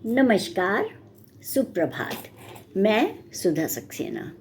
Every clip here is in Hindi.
नमस्कार, सुप्रभात। मैं सुधा सक्सेना।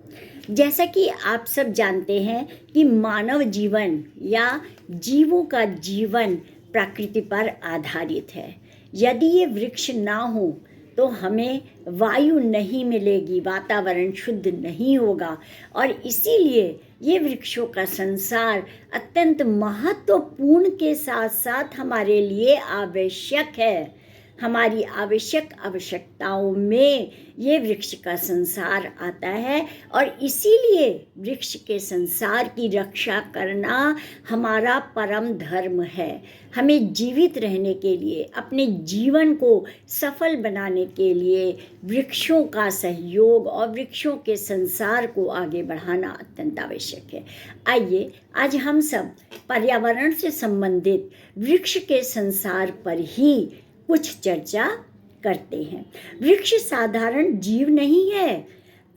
जैसा कि आप सब जानते हैं कि मानव जीवन या जीवों का जीवन प्रकृति पर आधारित है। यदि ये वृक्ष ना हो तो हमें वायु नहीं मिलेगी, वातावरण शुद्ध नहीं होगा और इसीलिए ये वृक्षों का संसार अत्यंत महत्वपूर्ण के साथ साथ हमारे लिए आवश्यक है। हमारी आवश्यकताओं में ये वृक्ष का संसार आता है और इसीलिए वृक्ष के संसार की रक्षा करना हमारा परम धर्म है। हमें जीवित रहने के लिए, अपने जीवन को सफल बनाने के लिए वृक्षों का सहयोग और वृक्षों के संसार को आगे बढ़ाना अत्यंत आवश्यक है। आइए आज हम सब पर्यावरण से संबंधित वृक्ष के संसार पर ही कुछ चर्चा करते हैं। वृक्ष साधारण जीव नहीं है,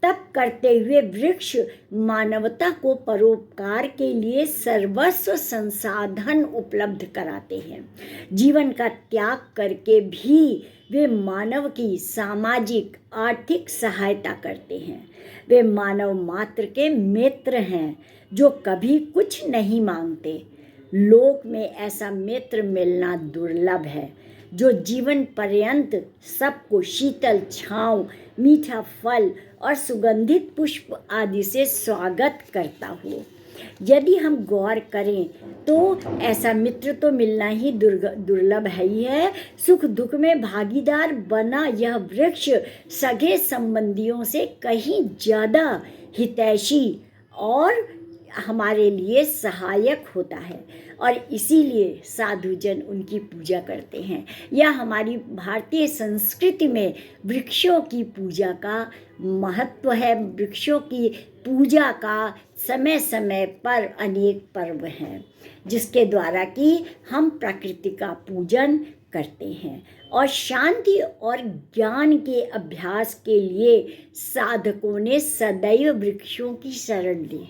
तब करते हुए वृक्ष मानवता को परोपकार के लिए सर्वस्व संसाधन उपलब्ध कराते हैं। जीवन का त्याग करके भी वे मानव की सामाजिक आर्थिक सहायता करते हैं। वे मानव मात्र के मित्र हैं जो कभी कुछ नहीं मांगते। लोक में ऐसा मित्र मिलना दुर्लभ है जो जीवन पर्यंत सबको शीतल छांव, मीठा फल और सुगंधित पुष्प आदि से स्वागत करता हो। यदि हम गौर करें तो ऐसा मित्र तो मिलना ही दुर्लभ है ही है। सुख दुख में भागीदार बना यह वृक्ष सगे संबंधियों से कहीं ज़्यादा हितैषी और हमारे लिए सहायक होता है और इसीलिए साधुजन उनकी पूजा करते हैं। यह हमारी भारतीय संस्कृति में वृक्षों की पूजा का महत्व है। वृक्षों की पूजा का समय समय पर अनेक पर्व हैं जिसके द्वारा कि हम प्रकृति का पूजन करते हैं और शांति और ज्ञान के अभ्यास के लिए साधकों ने सदैव वृक्षों की शरण ली।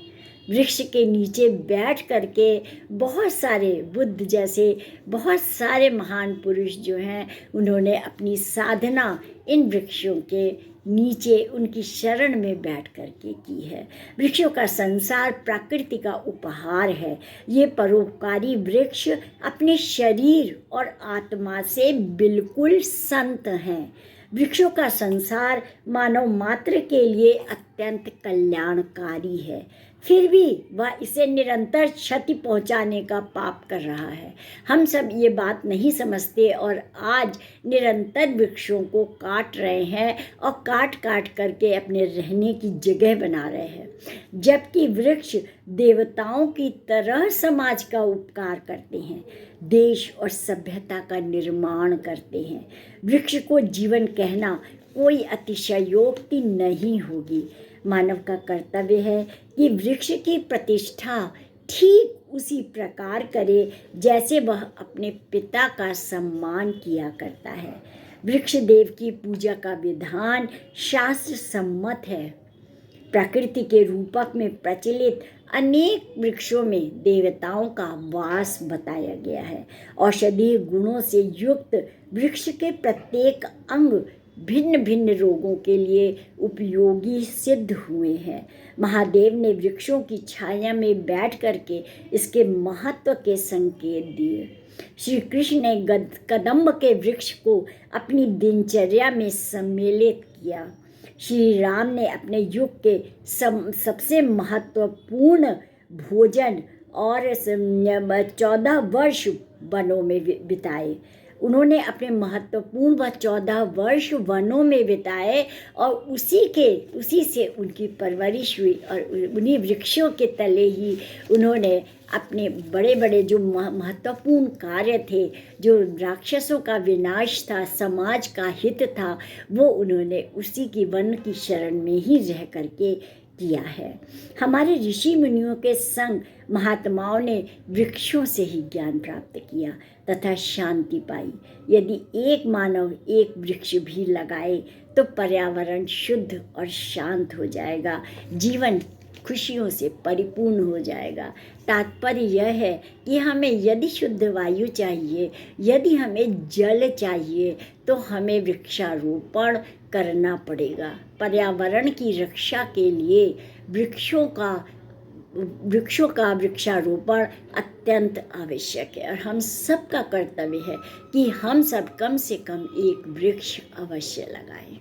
वृक्ष के नीचे बैठ करके बहुत सारे बुद्ध जैसे बहुत सारे महान पुरुष जो हैं उन्होंने अपनी साधना इन वृक्षों के नीचे उनकी शरण में बैठ करके की है। वृक्षों का संसार प्रकृति का उपहार है। ये परोपकारी वृक्ष अपने शरीर और आत्मा से बिल्कुल संत हैं। वृक्षों का संसार मानव मात्र के लिए अत्यंत कल्याणकारी है, फिर भी वह इसे निरंतर क्षति पहुंचाने का पाप कर रहा है। हम सब ये बात नहीं समझते और आज निरंतर वृक्षों को काट रहे हैं और काट काट करके अपने रहने की जगह बना रहे हैं, जबकि वृक्ष देवताओं की तरह समाज का उपकार करते हैं, देश और सभ्यता का निर्माण करते हैं। वृक्ष को जीवन कहना कोई अतिशयोक्ति नहीं होगी। मानव का कर्तव्य है कि वृक्ष की प्रतिष्ठा ठीक उसी प्रकार करे जैसे वह अपने पिता का सम्मान किया करता है। वृक्ष देव की पूजा का विधान शास्त्र सम्मत है। प्रकृति के रूपक में प्रचलित अनेक वृक्षों में देवताओं का वास बताया गया है। औषधीय गुणों से युक्त वृक्ष के प्रत्येक अंग भिन्न भिन्न रोगों के लिए उपयोगी सिद्ध हुए हैं। महादेव ने वृक्षों की छाया में बैठ करके इसके महत्व के संकेत दिए। श्री कृष्ण ने कदम्ब के वृक्ष को अपनी दिनचर्या में सम्मिलित किया। श्री राम ने अपने युग के सबसे महत्वपूर्ण भोजन और 14 वर्ष वनों में बिताए। उन्होंने अपने महत्वपूर्ण 14 वर्ष वनों में बिताए और उसी से उनकी परवरिश हुई और उन्हीं वृक्षों के तले ही उन्होंने अपने बड़े बड़े जो महत्वपूर्ण कार्य थे, जो राक्षसों का विनाश था, समाज का हित था, वो उन्होंने उसी की वन की शरण में ही रह करके किया है। हमारे ऋषि मुनियों के संग महात्माओं ने वृक्षों से ही ज्ञान प्राप्त किया तथा शांति पाई। यदि एक मानव एक वृक्ष भी लगाए तो पर्यावरण शुद्ध और शांत हो जाएगा। जीवन खुशियों से परिपूर्ण हो जाएगा। तात्पर्य यह है कि हमें यदि शुद्ध वायु चाहिए, यदि हमें जल चाहिए, तो हमें वृक्षारोपण करना पड़ेगा। पर्यावरण की रक्षा के लिए वृक्षों का वृक्षारोपण अत्यंत आवश्यक है और हम सबका कर्तव्य है कि हम सब कम से कम एक वृक्ष अवश्य लगाएं।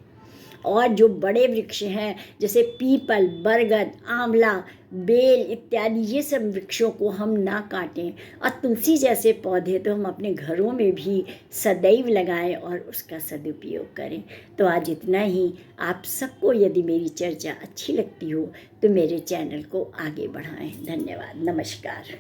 और जो बड़े वृक्ष हैं जैसे पीपल, बरगद, आंवला, बेल इत्यादि, ये सब वृक्षों को हम ना काटें और तुलसी जैसे पौधे तो हम अपने घरों में भी सदैव लगाएं और उसका सदुपयोग करें। तो आज इतना ही। आप सबको यदि मेरी चर्चा अच्छी लगती हो तो मेरे चैनल को आगे बढ़ाएं। धन्यवाद। नमस्कार।